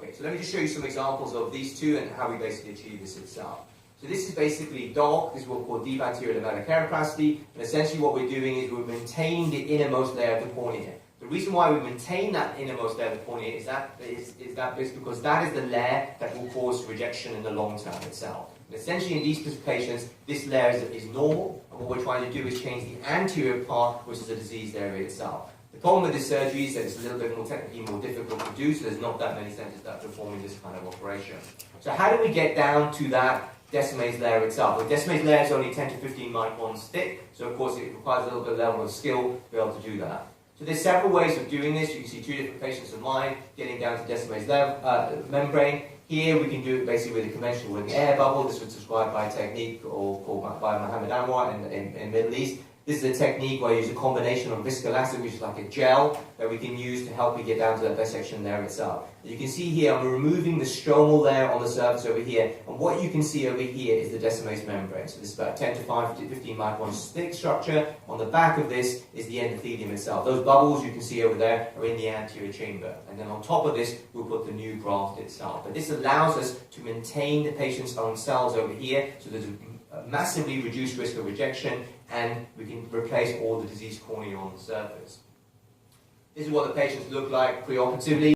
Okay, so let me just show you some examples of these two and how we basically achieve this itself. So this is basically DOLC, this is what we call deep anterior lamella keratoplasty, and essentially what we're doing is we're maintaining the innermost layer of the cornea. The reason why we maintain that innermost layer of the cornea is because that is the layer that will cause rejection in the long term itself. And essentially in these patients, this layer is normal, and what we're trying to do is change the anterior part, which is the diseased area itself. The problem with this surgery is that it's a little bit more technically more difficult to do, so there's not that many centers that are performing this kind of operation. So how do we get down to that Descemet's layer itself? The Descemet's layer is only 10 to 15 microns thick, so of course it requires a little bit of level of skill to be able to do that. So there's several ways of doing this. You can see two different patients of mine getting down to Descemet's membrane. Here we can do it basically with a conventional with an air bubble. This was described by a technique called by Mohammed Anwar in the Middle East. This is a technique where you use a combination of viscoelastic, which is like a gel, that we can use to help you get down to that dissection there itself. As you can see here, I'm removing the stromal layer on the surface over here, and what you can see over here is the Descemet's membrane. So this is about 10 to 15 microns thick structure. On the back of this is the endothelium itself. Those bubbles you can see over there are in the anterior chamber. And then on top of this, we'll put the new graft itself. But this allows us to maintain the patient's own cells over here, so there's a massively reduced risk of rejection, and we can replace all the diseased cornea on the surface. This is what the patients look like preoperatively.